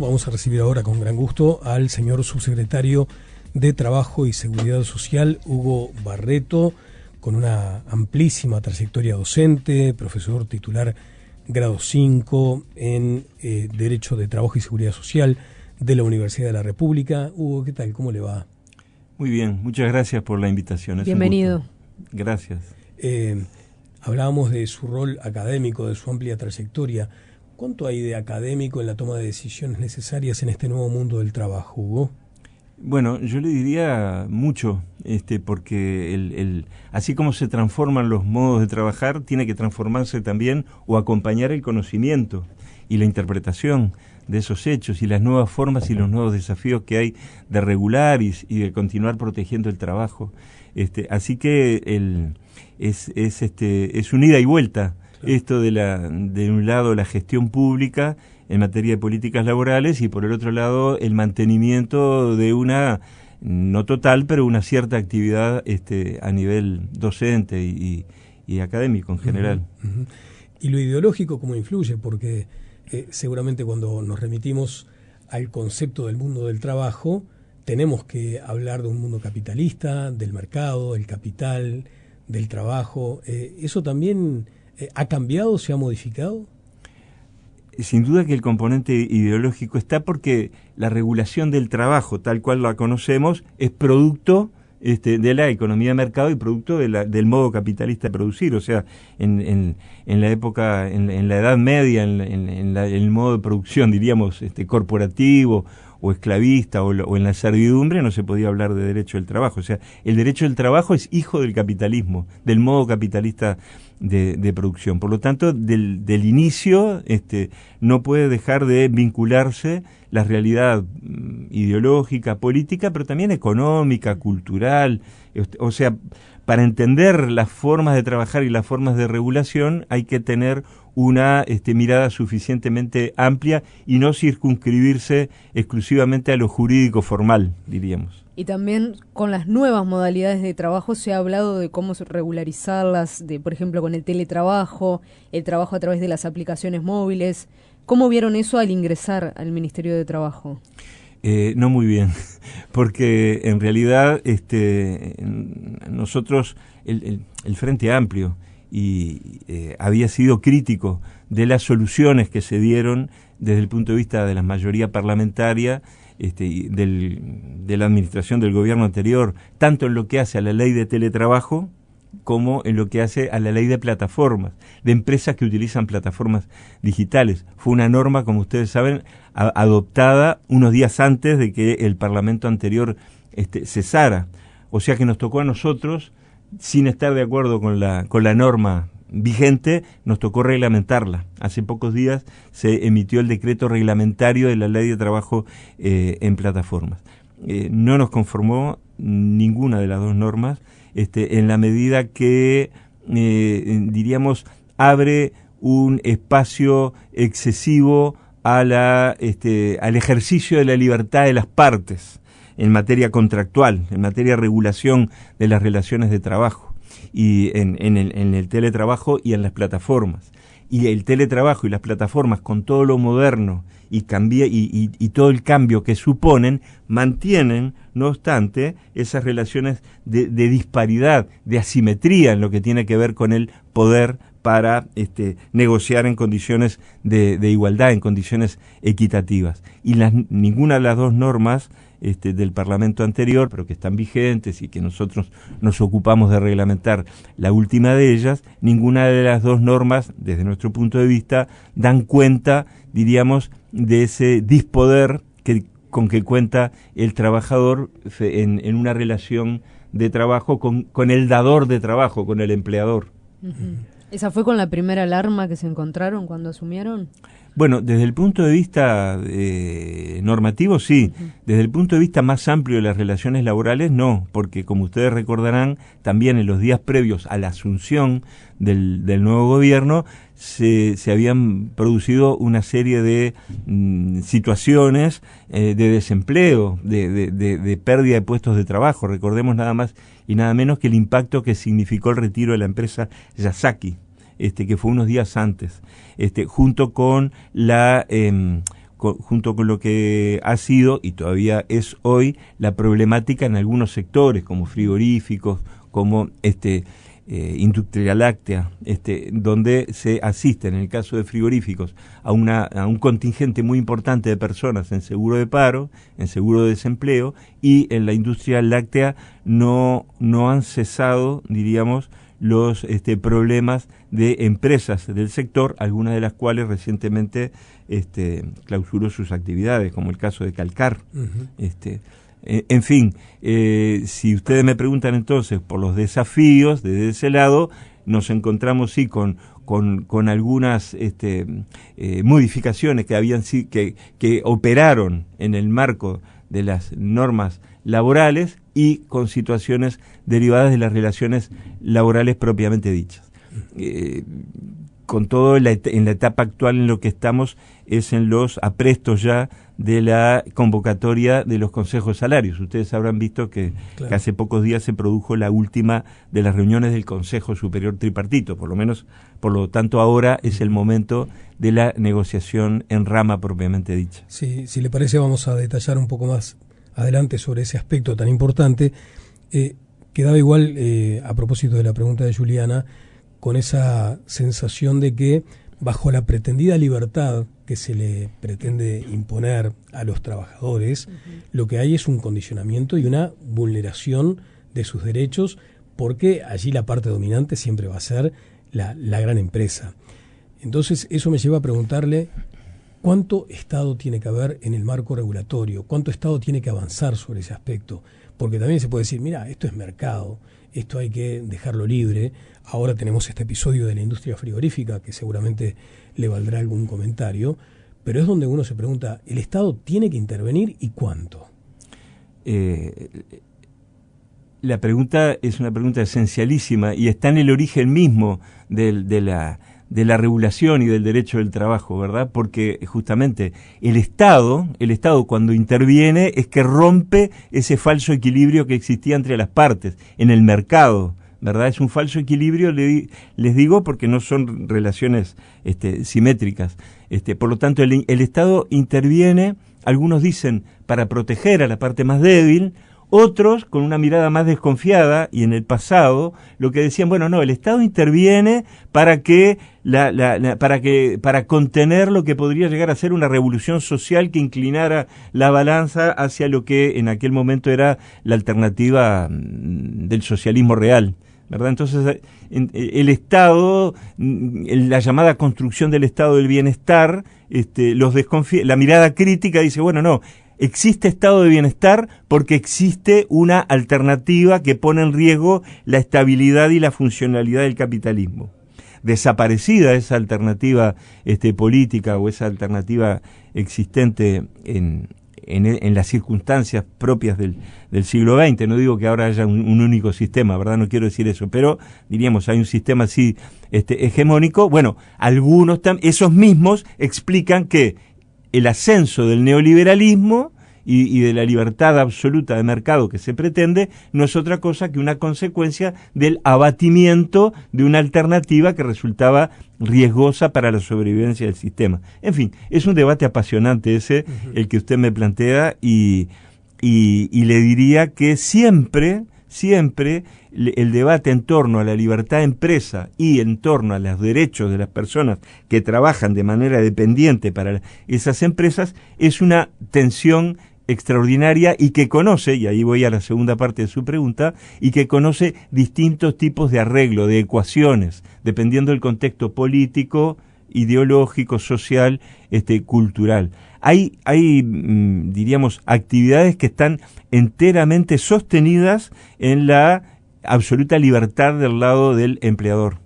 Vamos a recibir ahora con gran gusto al señor subsecretario de Trabajo y Seguridad Social, Hugo Barreto, con una amplísima trayectoria docente, profesor titular grado 5 en Derecho de Trabajo y Seguridad Social de la Universidad de la República. Hugo, ¿qué tal? ¿Cómo le va? Muy bien, muchas gracias por la invitación. Bienvenido. Gracias. Hablábamos de su rol académico, de su amplia trayectoria. ¿Cuánto hay de académico en la toma de decisiones necesarias en este nuevo mundo del trabajo, Hugo? Bueno, yo le diría mucho, porque así como se transforman los modos de trabajar, tiene que transformarse también o acompañar el conocimiento y la interpretación de esos hechos y las nuevas formas y los nuevos desafíos que hay de regular y de continuar protegiendo el trabajo. Así que es un ida y vuelta. Claro. Esto de un lado la gestión pública en materia de políticas laborales y por el otro lado el mantenimiento de una, no total, pero una cierta actividad a nivel docente y académico en general. Uh-huh. ¿Y lo ideológico cómo influye? Porque seguramente cuando nos remitimos al concepto del mundo del trabajo, tenemos que hablar de un mundo capitalista, del mercado, el capital, del trabajo. ¿Eso también ha cambiado, se ha modificado? Sin duda que el componente ideológico está porque la regulación del trabajo, tal cual la conocemos, es producto de la economía de mercado y producto del modo capitalista de producir. O sea, en la época, en la Edad Media, en el modo de producción, diríamos, corporativo o esclavista o en la servidumbre, no se podía hablar de derecho del trabajo. O sea, el derecho del trabajo es hijo del capitalismo, del modo capitalista de producción. Por lo tanto, del inicio no puede dejar de vincularse la realidad ideológica, política, pero también económica, cultural. O sea, para entender las formas de trabajar y las formas de regulación hay que tener una mirada suficientemente amplia y no circunscribirse exclusivamente a lo jurídico formal, diríamos. Y también con las nuevas modalidades de trabajo se ha hablado de cómo regularizarlas, por ejemplo, con el teletrabajo, el trabajo a través de las aplicaciones móviles. ¿Cómo vieron eso al ingresar al Ministerio de Trabajo? No muy bien, porque en realidad nosotros, el Frente Amplio, había sido crítico de las soluciones que se dieron desde el punto de vista de la mayoría parlamentaria de la administración del gobierno anterior, tanto en lo que hace a la ley de teletrabajo como en lo que hace a la ley de plataformas, de empresas que utilizan plataformas digitales. Fue una norma, como ustedes saben, adoptada unos días antes de que el Parlamento anterior cesara. O sea que nos tocó a nosotros, sin estar de acuerdo con la norma vigente, nos tocó reglamentarla. Hace pocos días se emitió el decreto reglamentario de la ley de trabajo en plataformas. No nos conformó ninguna de las dos normas, en la medida que, diríamos, abre un espacio excesivo al ejercicio de la libertad de las partes en materia contractual, en materia de regulación de las relaciones de trabajo y en el teletrabajo y en las plataformas. Y el teletrabajo y las plataformas, con todo lo moderno y todo el cambio que suponen, mantienen, no obstante, esas relaciones de disparidad, de asimetría en lo que tiene que ver con el poder para negociar en condiciones de igualdad, en condiciones equitativas. Y ninguna de las dos normas del Parlamento anterior, pero que están vigentes y que nosotros nos ocupamos de reglamentar la última de ellas, ninguna de las dos normas, desde nuestro punto de vista, dan cuenta, diríamos, de ese dispoder con que cuenta el trabajador en una relación de trabajo con el dador de trabajo, con el empleador. Uh-huh. ¿Esa fue con la primera alarma que se encontraron cuando asumieron? Bueno, desde el punto de vista normativo, sí. Uh-huh. Desde el punto de vista más amplio de las relaciones laborales, no, porque como ustedes recordarán, también en los días previos a la asunción del nuevo gobierno, se habían producido una serie de situaciones de desempleo, de pérdida de puestos de trabajo. Recordemos nada más y nada menos que el impacto que significó el retiro de la empresa Yasaki, que fue unos días antes, junto con junto con lo que ha sido y todavía es hoy la problemática en algunos sectores como frigoríficos, como industria láctea, donde se asiste en el caso de frigoríficos a un contingente muy importante de personas en seguro de paro, en seguro de desempleo, y en la industria láctea no han cesado, diríamos, los problemas de empresas del sector, algunas de las cuales recientemente clausuró sus actividades, como el caso de Calcar. En fin, si ustedes me preguntan entonces por los desafíos desde ese lado, nos encontramos sí con algunas modificaciones que operaron en el marco de las normas laborales y con situaciones derivadas de las relaciones laborales propiamente dichas. Con todo, en la etapa actual en lo que estamos es en los aprestos ya de la convocatoria de los consejos salarios. Ustedes habrán visto que hace pocos días se produjo la última de las reuniones del Consejo Superior Tripartito, por lo tanto ahora es el momento de la negociación en rama propiamente dicha. Sí, si le parece vamos a detallar un poco más adelante sobre ese aspecto tan importante. Quedaba igual, a propósito de la pregunta de Juliana, con esa sensación de que bajo la pretendida libertad que se le pretende imponer a los trabajadores, lo que hay es un condicionamiento y una vulneración de sus derechos, porque allí la parte dominante siempre va a ser la gran empresa. Entonces eso me lleva a preguntarle cuánto Estado tiene que haber en el marco regulatorio, cuánto Estado tiene que avanzar sobre ese aspecto, porque también se puede decir, mira, esto es mercado, esto hay que dejarlo libre. Ahora tenemos este episodio de la industria frigorífica que seguramente le valdrá algún comentario, pero es donde uno se pregunta, ¿el Estado tiene que intervenir y cuánto? La pregunta es una pregunta esencialísima y está en el origen mismo de la regulación y del derecho del trabajo, ¿verdad? Porque justamente el Estado cuando interviene es que rompe ese falso equilibrio que existía entre las partes en el mercado, ¿verdad? Es un falso equilibrio, les digo, porque no son relaciones simétricas. Por lo tanto, el Estado interviene, algunos dicen, para proteger a la parte más débil, otros con una mirada más desconfiada, y en el pasado lo que decían, bueno, no, el Estado interviene para contener lo que podría llegar a ser una revolución social que inclinara la balanza hacia lo que en aquel momento era la alternativa del socialismo real, ¿verdad? Entonces, el Estado, la llamada construcción del Estado del bienestar, la mirada crítica dice, bueno, no, existe estado de bienestar porque existe una alternativa que pone en riesgo la estabilidad y la funcionalidad del capitalismo. Desaparecida esa alternativa política o esa alternativa existente en las circunstancias propias del siglo XX, no digo que ahora haya un único sistema, ¿verdad? No quiero decir eso, pero diríamos, hay un sistema así hegemónico. Bueno, esos mismos explican que el ascenso del neoliberalismo y de la libertad absoluta de mercado que se pretende no es otra cosa que una consecuencia del abatimiento de una alternativa que resultaba riesgosa para la sobrevivencia del sistema. En fin, es un debate apasionante ese, el que usted me plantea, y le diría que siempre el debate en torno a la libertad de empresa y en torno a los derechos de las personas que trabajan de manera dependiente para esas empresas es una tensión extraordinaria y que conoce, y ahí voy a la segunda parte de su pregunta, y que conoce distintos tipos de arreglo, de ecuaciones, dependiendo del contexto político, ideológico, social, cultural. Hay diríamos, actividades que están enteramente sostenidas en la absoluta libertad del lado del empleador,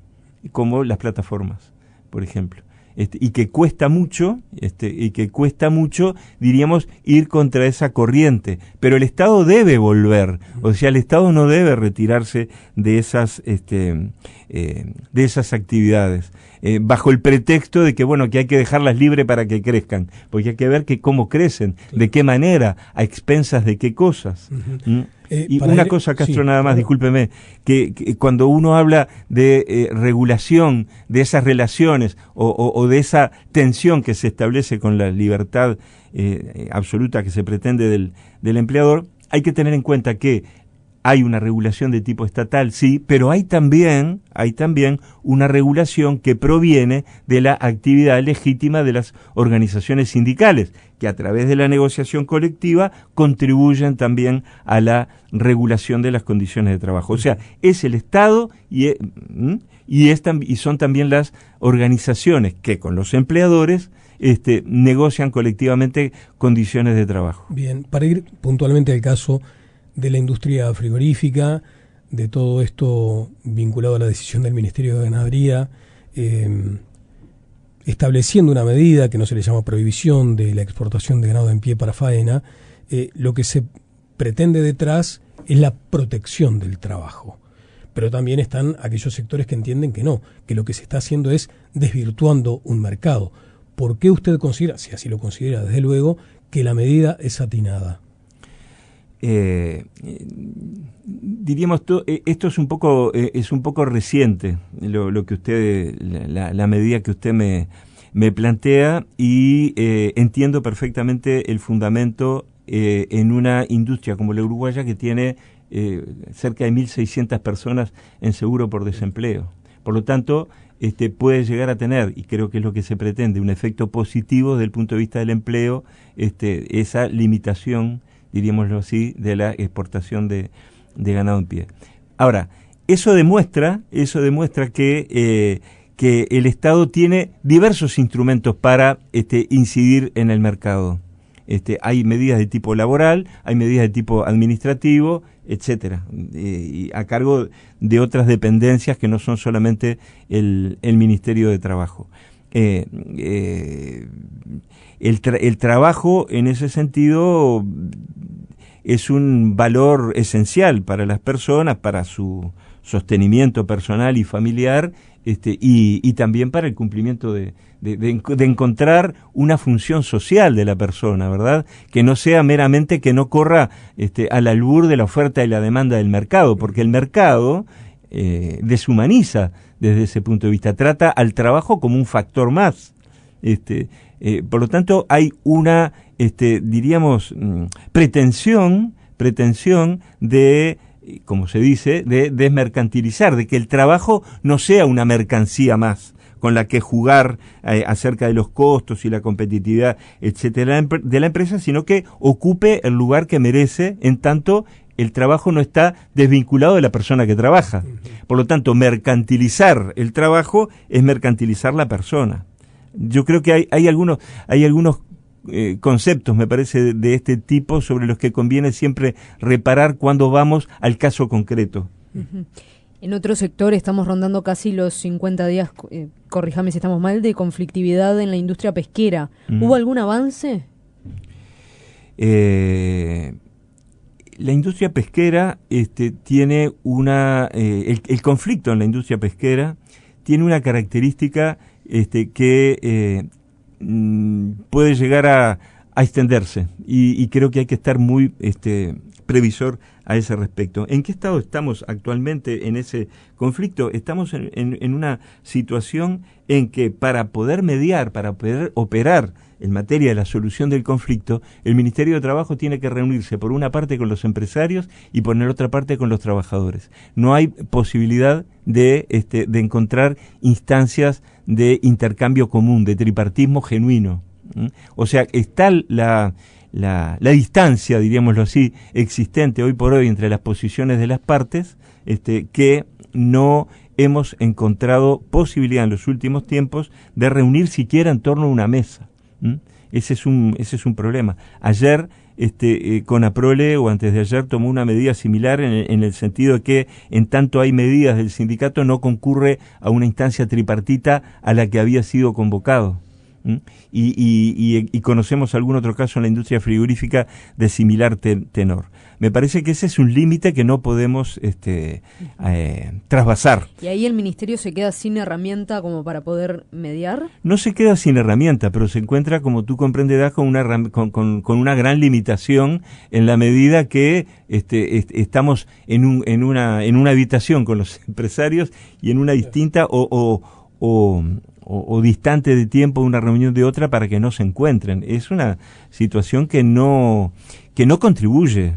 como las plataformas, por ejemplo. Y que cuesta mucho, diríamos, ir contra esa corriente, pero el Estado debe volver, o sea, el Estado no debe retirarse de esas actividades, bajo el pretexto de que, bueno, que hay que dejarlas libres para que crezcan, porque hay que ver cómo crecen, de qué manera, a expensas de qué cosas. Y una cosa, Castro, sí, nada más, claro. Discúlpeme, que cuando uno habla de regulación de esas relaciones o de esa tensión que se establece con la libertad absoluta que se pretende del empleador, hay que tener en cuenta que hay una regulación de tipo estatal, sí, pero hay también una regulación que proviene de la actividad legítima de las organizaciones sindicales, que a través de la negociación colectiva contribuyen también a la regulación de las condiciones de trabajo. O sea, es el Estado y son también las organizaciones que con los empleadores negocian colectivamente condiciones de trabajo. Bien, para ir puntualmente al caso de la industria frigorífica, de todo esto vinculado a la decisión del Ministerio de Ganadería, estableciendo una medida que no se le llama prohibición de la exportación de ganado en pie para faena, lo que se pretende detrás es la protección del trabajo. Pero también están aquellos sectores que entienden que no, que lo que se está haciendo es desvirtuando un mercado. ¿Por qué usted considera, si así lo considera desde luego, que la medida es atinada? Diríamos, esto es un poco reciente, lo que usted, la medida que usted me plantea, y entiendo perfectamente el fundamento en una industria como la uruguaya que tiene cerca de 1.600 personas en seguro por desempleo. Por lo tanto, puede llegar a tener, y creo que es lo que se pretende, un efecto positivo desde el punto de vista del empleo, esa limitación, diríamoslo así, de la exportación de ganado en pie. Ahora, eso demuestra que el Estado tiene diversos instrumentos para incidir en el mercado. Hay medidas de tipo laboral, hay medidas de tipo administrativo, etcétera, y a cargo de otras dependencias que no son solamente el Ministerio de Trabajo. El trabajo, en ese sentido, es un valor esencial para las personas, para su sostenimiento personal y familiar, y también para el cumplimiento de encontrar una función social de la persona, ¿verdad? Que no sea meramente que no corra al albur de la oferta y la demanda del mercado, porque el mercado deshumaniza desde ese punto de vista, trata al trabajo como un factor más. Por lo tanto, hay una, diríamos, pretensión de, como se dice, de desmercantilizar, de que el trabajo no sea una mercancía más con la que jugar acerca de los costos y la competitividad, etcétera, de la empresa, sino que ocupe el lugar que merece, en tanto el trabajo no está desvinculado de la persona que trabaja. Por lo tanto, mercantilizar el trabajo es mercantilizar la persona. Yo creo que hay algunos conceptos, me parece, de este tipo sobre los que conviene siempre reparar cuando vamos al caso concreto. Uh-huh. En otro sector estamos rondando casi los 50 días, corríjame si estamos mal, de conflictividad en la industria pesquera. ¿Hubo algún avance? La industria pesquera tiene el conflicto en la industria pesquera tiene una característica que puede llegar a extenderse y creo que hay que estar muy previsor a ese respecto. ¿En qué estado estamos actualmente en ese conflicto? Estamos en una situación en que para poder mediar, para poder operar en materia de la solución del conflicto, el Ministerio de Trabajo tiene que reunirse por una parte con los empresarios y por la otra parte con los trabajadores. No hay posibilidad de encontrar instancias de intercambio común, de tripartismo genuino. O sea, está la distancia, diríamoslo así, existente hoy por hoy entre las posiciones de las partes, que no hemos encontrado posibilidad en los últimos tiempos de reunir siquiera en torno a una mesa. Ese es un problema. Ayer Conaprole, o antes de ayer, tomó una medida similar en el sentido de que en tanto hay medidas del sindicato no concurre a una instancia tripartita a la que había sido convocado. Y conocemos algún otro caso en la industria frigorífica de similar tenor. Me parece que ese es un límite que no podemos trasvasar. ¿Y ahí el Ministerio se queda sin herramienta como para poder mediar? No se queda sin herramienta, pero se encuentra, como tú comprenderás, con una gran limitación en la medida que estamos en una habitación con los empresarios y en una distinta o distante de tiempo una reunión de otra para que no se encuentren. Es una situación que no contribuye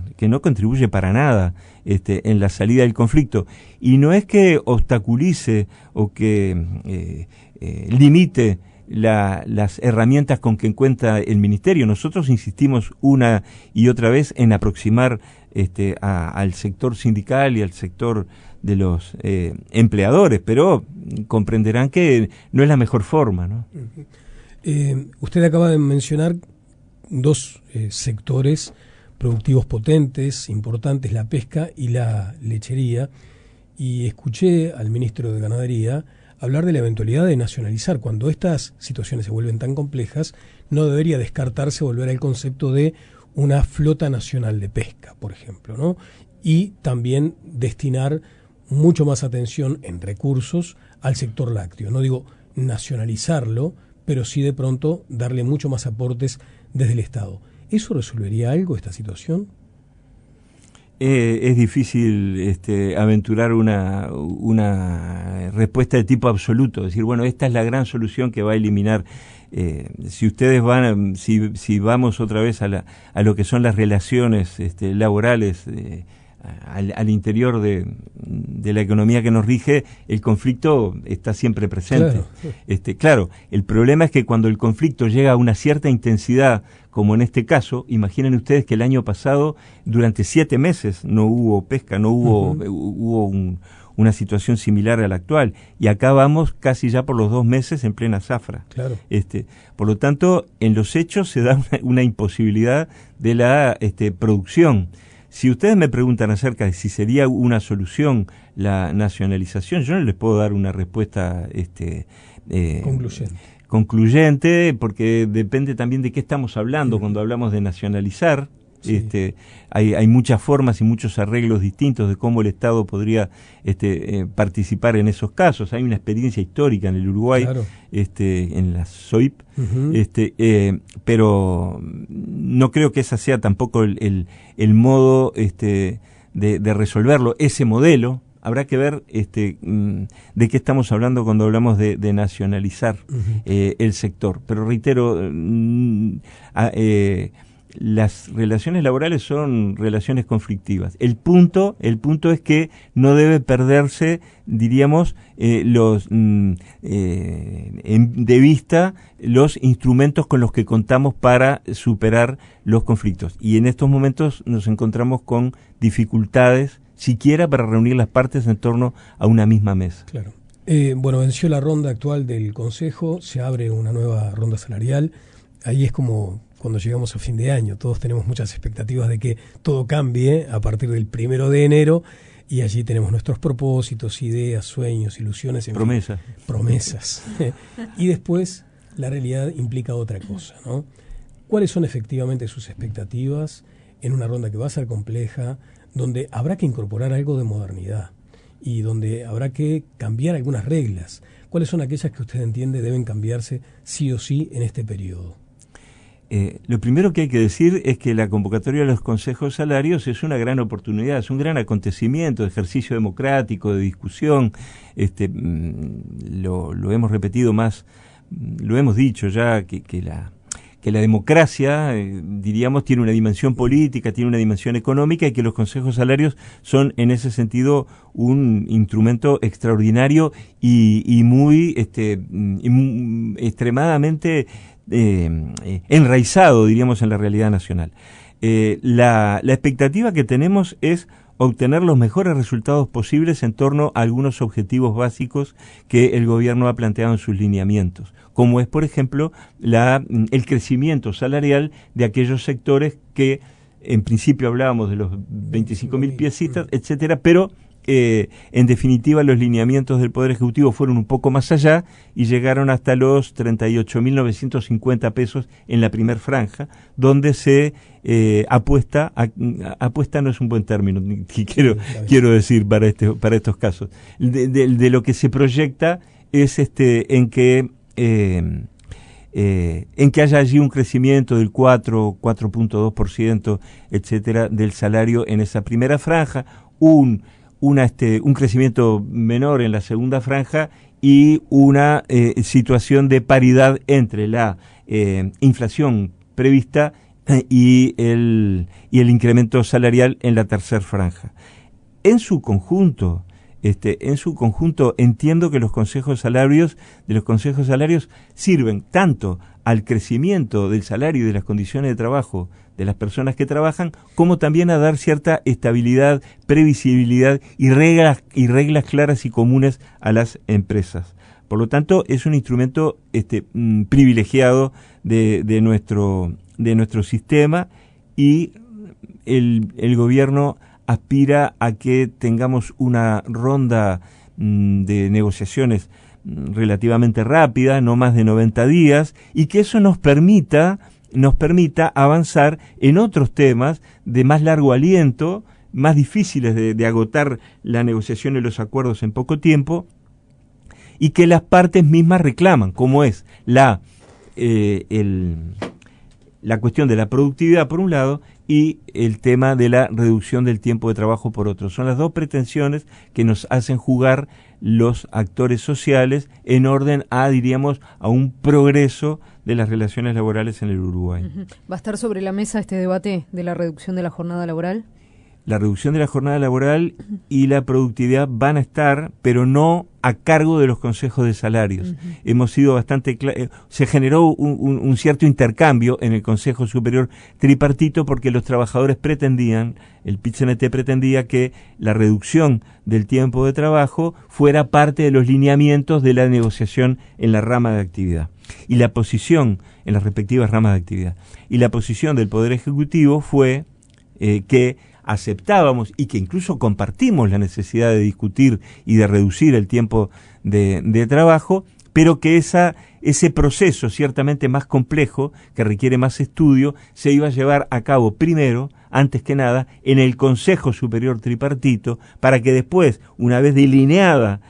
para nada en la salida del conflicto. Y no es que obstaculice o que limite las herramientas con que cuenta el Ministerio. Nosotros insistimos una y otra vez en aproximar al sector sindical y al sector de los empleadores, pero comprenderán que no es la mejor forma, ¿no? Usted acaba de mencionar dos sectores productivos potentes, importantes, la pesca y la lechería, y escuché al ministro de Ganadería hablar de la eventualidad de nacionalizar. Cuando estas situaciones se vuelven tan complejas, no debería descartarse volver al concepto de una flota nacional de pesca, por ejemplo, ¿no? Y también destinar mucho más atención en recursos al sector lácteo. No digo nacionalizarlo, pero sí de pronto darle mucho más aportes desde el Estado. ¿Eso resolvería algo, esta situación? Es difícil aventurar una respuesta de tipo absoluto, decir, bueno, esta es la gran solución que va a eliminar. Si ustedes si vamos otra vez a lo que son las relaciones laborales al interior de la economía que nos rige, el conflicto está siempre presente. Claro. Claro, el problema es que cuando el conflicto llega a una cierta intensidad, como en este caso, imaginen ustedes que el año pasado, durante 7 meses, no hubo pesca, no hubo una situación similar a la actual, y acá vamos casi ya por los 2 meses en plena zafra. Claro. Por lo tanto, en los hechos se da una imposibilidad de la producción. Si ustedes me preguntan acerca de si sería una solución la nacionalización, yo no les puedo dar una respuesta concluyente, porque depende también de qué estamos hablando cuando hablamos de nacionalizar. Sí. Hay muchas formas y muchos arreglos distintos de cómo el Estado podría participar en esos casos. Hay una experiencia histórica en el Uruguay, claro, en la SOIP, pero no creo que ese sea tampoco el modo de resolverlo. Ese modelo habrá que ver de qué estamos hablando cuando hablamos de nacionalizar el sector. Pero reitero, las relaciones laborales son relaciones conflictivas. El punto es que no debe perderse, diríamos, de vista los instrumentos con los que contamos para superar los conflictos. Y en estos momentos nos encontramos con dificultades, siquiera para reunir las partes en torno a una misma mesa. Claro. Bueno, venció la ronda actual del Consejo, se abre una nueva ronda salarial. Ahí es como cuando llegamos a fin de año, todos tenemos muchas expectativas de que todo cambie a partir del 1 de enero, y allí tenemos nuestros propósitos, ideas, sueños, ilusiones, promesas. Y después la realidad implica otra cosa, ¿no? ¿Cuáles son efectivamente sus expectativas en una ronda que va a ser compleja, donde habrá que incorporar algo de modernidad y donde habrá que cambiar algunas reglas? ¿Cuáles son aquellas que usted entiende deben cambiarse sí o sí en este periodo? Lo primero que hay que decir es que la convocatoria de los consejos salarios es una gran oportunidad, es un gran acontecimiento de ejercicio democrático, de discusión. Lo hemos repetido más, lo hemos dicho ya, que la democracia, diríamos, tiene una dimensión política, tiene una dimensión económica, y que los consejos salarios son en ese sentido un instrumento extraordinario y muy extremadamente enraizado, diríamos, en la realidad nacional. La expectativa que tenemos es obtener los mejores resultados posibles en torno a algunos objetivos básicos que el gobierno ha planteado en sus lineamientos, como es, por ejemplo, el crecimiento salarial de aquellos sectores que en principio hablábamos de los 25.000 piecitas, etcétera, pero en definitiva, los lineamientos del Poder Ejecutivo fueron un poco más allá y llegaron hasta los 38.950 pesos en la primer franja, donde se apuesta no es un buen término que quiero decir para estos casos. De lo que se proyecta es en que haya allí un crecimiento del 4.2%, etcétera, del salario en esa primera franja, un crecimiento menor en la segunda franja y una situación de paridad entre la inflación prevista y el incremento salarial en la tercera franja. En su conjunto entiendo que los consejos salarios sirven tanto al crecimiento del salario y de las condiciones de trabajo de las personas que trabajan, como también a dar cierta estabilidad, previsibilidad y reglas claras y comunes a las empresas. Por lo tanto, es un instrumento privilegiado de nuestro sistema, y el gobierno aspira a que tengamos una ronda de negociaciones relativamente rápida, no más de 90 días, y que eso nos permita avanzar en otros temas de más largo aliento, más difíciles de agotar la negociación y los acuerdos en poco tiempo, y que las partes mismas reclaman, como es la cuestión de la productividad por un lado y el tema de la reducción del tiempo de trabajo por otro. Son las dos pretensiones que nos hacen jugar los actores sociales en orden a un progreso de las relaciones laborales en el Uruguay. ¿Va a estar sobre la mesa este debate de la reducción de la jornada laboral? La reducción de la jornada laboral y la productividad van a estar, pero no a cargo de los consejos de salarios. Hemos sido bastante se generó un cierto intercambio en el Consejo Superior Tripartito, porque los trabajadores el PIT-CNT pretendía que la reducción del tiempo de trabajo fuera parte de los lineamientos de la negociación en la rama de actividad y la posición en las respectivas ramas de actividad. Y la posición del Poder Ejecutivo fue que aceptábamos y que incluso compartimos la necesidad de discutir y de reducir el tiempo de trabajo, pero que ese proceso ciertamente más complejo, que requiere más estudio, se iba a llevar a cabo primero, antes que nada, en el Consejo Superior Tripartito, para que después, una vez delineada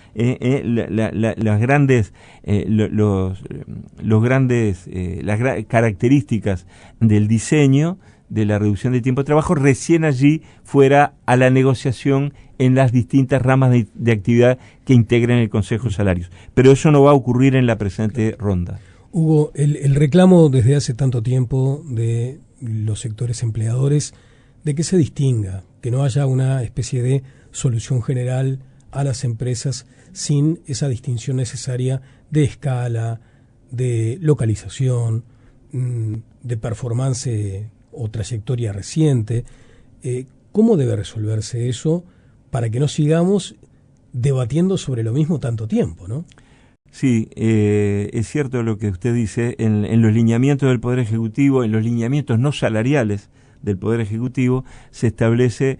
las características del diseño de la reducción del tiempo de trabajo, recién allí fuera a la negociación en las distintas ramas de actividad que integran el Consejo de Salarios. Pero eso no va a ocurrir en la presente ronda. Hugo, el reclamo desde hace tanto tiempo de los sectores empleadores de que se distinga, que no haya una especie de solución general a las empresas sin esa distinción necesaria de escala, de localización, de performance o trayectoria reciente. ¿Cómo debe resolverse eso para que no sigamos debatiendo sobre lo mismo tanto tiempo, ¿no? Sí, es cierto lo que usted dice. En los lineamientos del Poder Ejecutivo, en los lineamientos no salariales del Poder Ejecutivo, se establece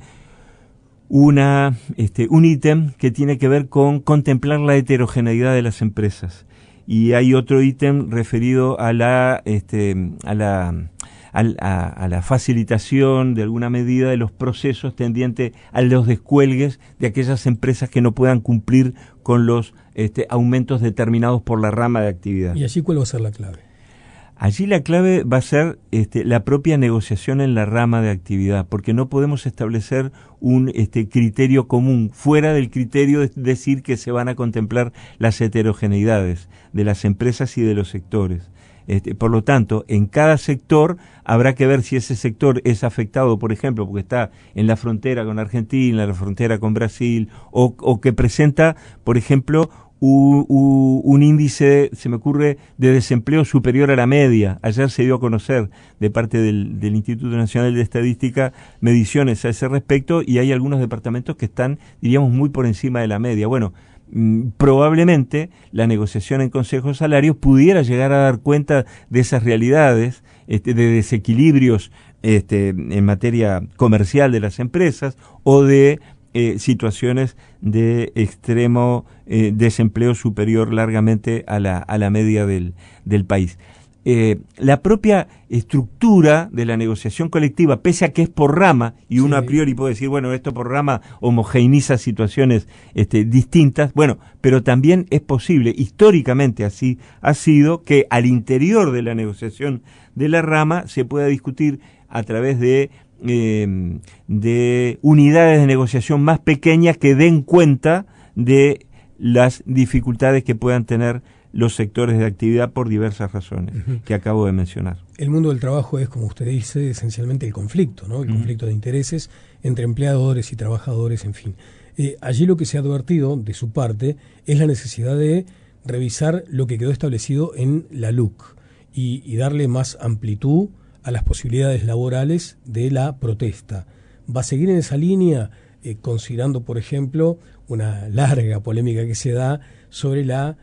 un ítem que tiene que ver con contemplar la heterogeneidad de las empresas. Y hay otro ítem referido a la facilitación de alguna medida de los procesos tendientes a los descuelgues de aquellas empresas que no puedan cumplir con los aumentos determinados por la rama de actividad. ¿Y allí cuál va a ser la clave? Allí la clave va a ser la propia negociación en la rama de actividad, porque no podemos establecer un criterio común fuera del criterio de decir que se van a contemplar las heterogeneidades de las empresas y de los sectores. Por lo tanto, en cada sector habrá que ver si ese sector es afectado, por ejemplo, porque está en la frontera con Argentina, en la frontera con Brasil, o que presenta, por ejemplo, un índice, se me ocurre, de desempleo superior a la media. Ayer se dio a conocer de parte del Instituto Nacional de Estadística mediciones a ese respecto, y hay algunos departamentos que están, diríamos, muy por encima de la media. Bueno, probablemente la negociación en Consejo de Salarios pudiera llegar a dar cuenta de esas realidades, de desequilibrios en materia comercial de las empresas, o de situaciones de extremo desempleo superior largamente a la media del país. La propia estructura de la negociación colectiva, pese a que es por rama, y uno a priori puede decir, bueno, esto por rama homogeneiza situaciones distintas, bueno, pero también es posible, históricamente así ha sido, que al interior de la negociación de la rama se pueda discutir a través de unidades de negociación más pequeñas que den cuenta de las dificultades que puedan tener los sectores de actividad por diversas razones que acabo de mencionar. El mundo del trabajo es, como usted dice, esencialmente el conflicto, ¿no? El conflicto de intereses entre empleadores y trabajadores, en fin. Allí lo que se ha advertido de su parte es la necesidad de revisar lo que quedó establecido en la LUC y darle más amplitud a las posibilidades laborales de la protesta. ¿Va a seguir en esa línea, considerando, por ejemplo, una larga polémica que se da sobre la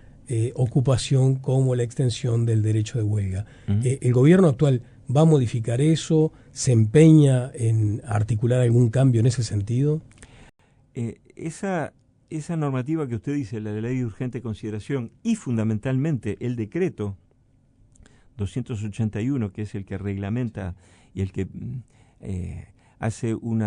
ocupación como la extensión del derecho de huelga? ¿El gobierno actual va a modificar eso? ¿Se empeña en articular algún cambio en ese sentido? Esa normativa que usted dice, la de ley de urgente consideración, y fundamentalmente el decreto 281, que es el que reglamenta y el que hace un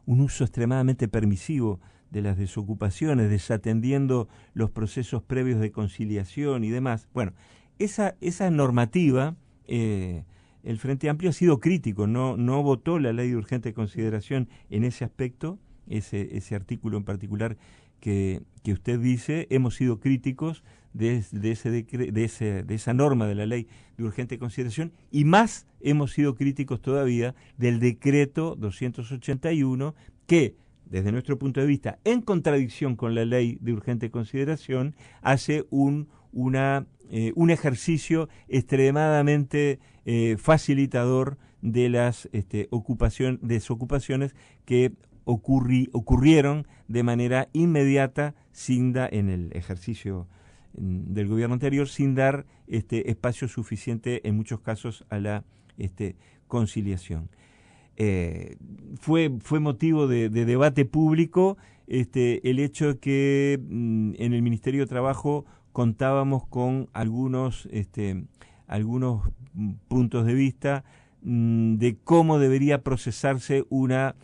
uso extremadamente permisivo de las desocupaciones, desatendiendo los procesos previos de conciliación y demás. Bueno, esa normativa, el Frente Amplio ha sido crítico, no votó la ley de urgente consideración en ese aspecto, ese artículo en particular que usted dice. Hemos sido críticos de esa norma de la ley de urgente consideración, y más hemos sido críticos todavía del decreto 281, que desde nuestro punto de vista, en contradicción con la ley de urgente consideración, hace un ejercicio extremadamente facilitador de las desocupaciones que ocurrieron de manera inmediata en el ejercicio del gobierno anterior, sin dar espacio suficiente en muchos casos a la conciliación. Fue motivo de debate público el hecho de que en el Ministerio de Trabajo contábamos con algunos puntos de vista de cómo debería procesarse una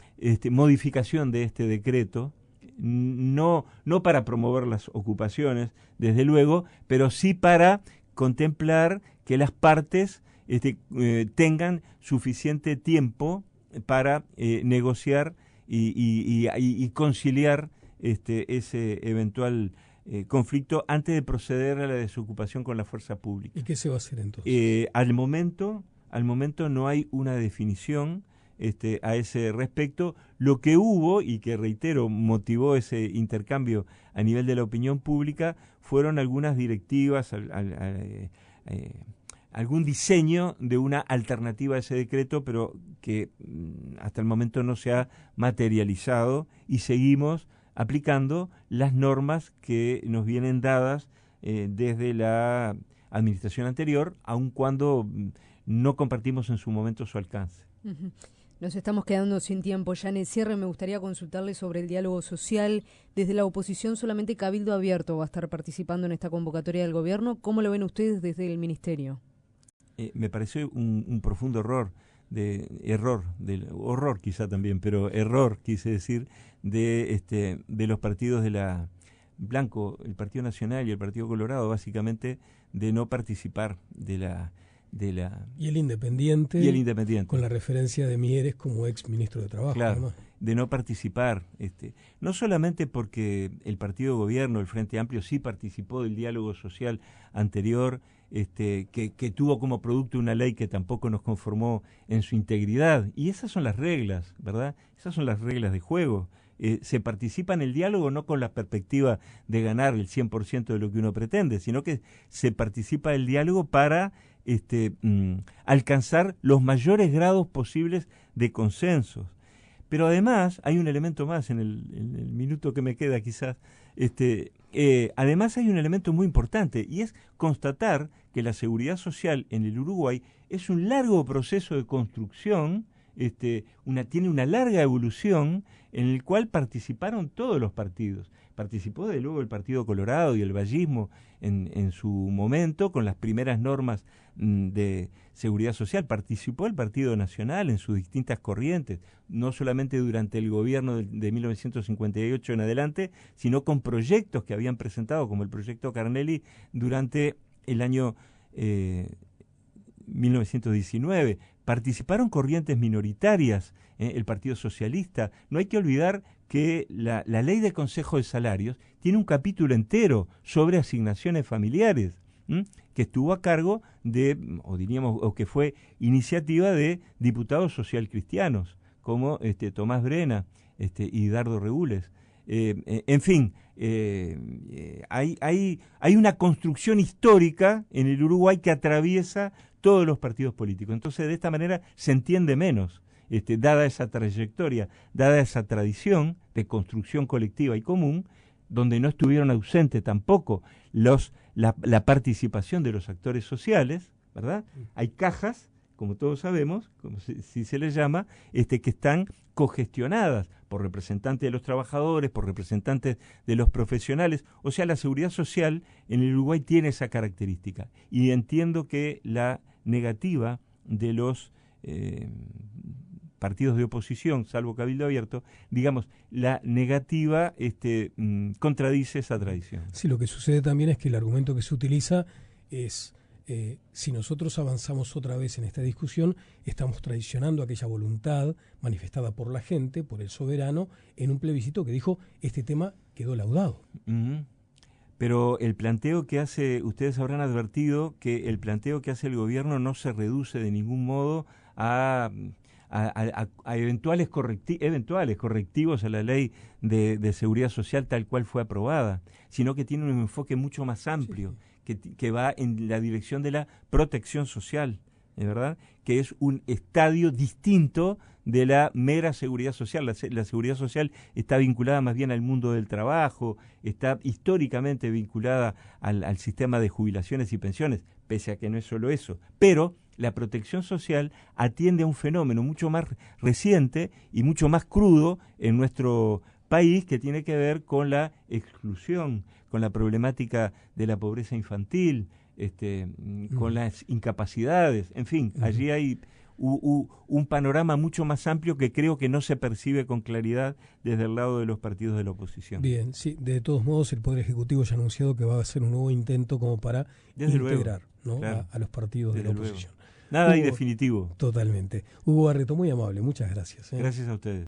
modificación de este decreto, no para promover las ocupaciones, desde luego, pero sí para contemplar que las partes tengan suficiente tiempo para negociar y conciliar ese eventual conflicto antes de proceder a la desocupación con la fuerza pública. ¿Y qué se va a hacer entonces? Al momento no hay una definición a ese respecto. Lo que hubo, y que reitero motivó ese intercambio a nivel de la opinión pública, fueron algunas directivas, algún diseño de una alternativa a ese decreto, pero que hasta el momento no se ha materializado, y seguimos aplicando las normas que nos vienen dadas desde la administración anterior, aun cuando no compartimos en su momento su alcance. Uh-huh. Nos estamos quedando sin tiempo. Ya en el cierre me gustaría consultarle sobre el diálogo social. Desde la oposición solamente Cabildo Abierto va a estar participando en esta convocatoria del gobierno. ¿Cómo lo ven ustedes desde el Ministerio? Me pareció un profundo horror quizá también, pero error, quise decir, de los partidos de la Blanco, el Partido Nacional y el Partido Colorado, básicamente, de no participar y el Independiente, con la referencia de Mieres como ex ministro de Trabajo. Claro, además, de no participar, no solamente porque el partido de gobierno, el Frente Amplio, sí participó del diálogo social anterior, que tuvo como producto una ley que tampoco nos conformó en su integridad, y esas son las reglas, ¿verdad? Esas son las reglas de juego. Se participa en el diálogo no con la perspectiva de ganar el 100% de lo que uno pretende, sino que se participa del diálogo para alcanzar los mayores grados posibles de consensos. Pero además hay un elemento más en el minuto que me queda quizás. Además hay un elemento muy importante, y es constatar que la seguridad social en el Uruguay es un largo proceso de construcción tiene una larga evolución en el cual participaron todos los partidos. Participó desde luego el Partido Colorado y el vallismo en su momento con las primeras normas de seguridad social. Participó el Partido Nacional en sus distintas corrientes, no solamente durante el gobierno de 1958 en adelante, sino con proyectos que habían presentado, como el proyecto Carnelli, durante el año 1919. Participaron corrientes minoritarias, el Partido Socialista. No hay que olvidar que la ley de Consejo de Salarios tiene un capítulo entero sobre asignaciones familiares, que estuvo a cargo o que fue iniciativa de diputados socialcristianos, como Tomás Brena y Dardo Regules. En fin, hay una construcción histórica en el Uruguay que atraviesa todos los partidos políticos. Entonces, de esta manera se entiende menos, dada esa trayectoria, dada esa tradición de construcción colectiva y común, donde no estuvieron ausentes tampoco la participación de los actores sociales, ¿verdad? Hay cajas, como todos sabemos, como si se les llama, que están cogestionadas por representantes de los trabajadores, por representantes de los profesionales. O sea, la seguridad social en el Uruguay tiene esa característica. Y entiendo que la negativa de los partidos de oposición, salvo Cabildo Abierto, digamos, la negativa contradice esa tradición. Sí, lo que sucede también es que el argumento que se utiliza es... si nosotros avanzamos otra vez en esta discusión, estamos traicionando aquella voluntad manifestada por la gente, por el soberano, en un plebiscito que dijo, este tema quedó laudado. Uh-huh. Pero el planteo que hace, ustedes habrán advertido que el planteo que hace el gobierno no se reduce de ningún modo a eventuales correctivos a la ley de seguridad social tal cual fue aprobada, sino que tiene un enfoque mucho más amplio, que va en la dirección de la protección social, ¿verdad? Que es un estadio distinto de la mera seguridad social. La seguridad social está vinculada más bien al mundo del trabajo, está históricamente vinculada al sistema de jubilaciones y pensiones, pese a que no es solo eso. Pero la protección social atiende a un fenómeno mucho más reciente y mucho más crudo en nuestro país, que tiene que ver con la exclusión, con la problemática de la pobreza infantil, con las incapacidades, en fin, allí hay un panorama mucho más amplio que creo que no se percibe con claridad desde el lado de los partidos de la oposición. Bien, sí, de todos modos el Poder Ejecutivo ya ha anunciado que va a hacer un nuevo intento como para integrar, ¿no? Claro, a los partidos de la oposición. Nada hay definitivo. Totalmente. Hugo Barreto, muy amable, muchas gracias. Gracias a ustedes.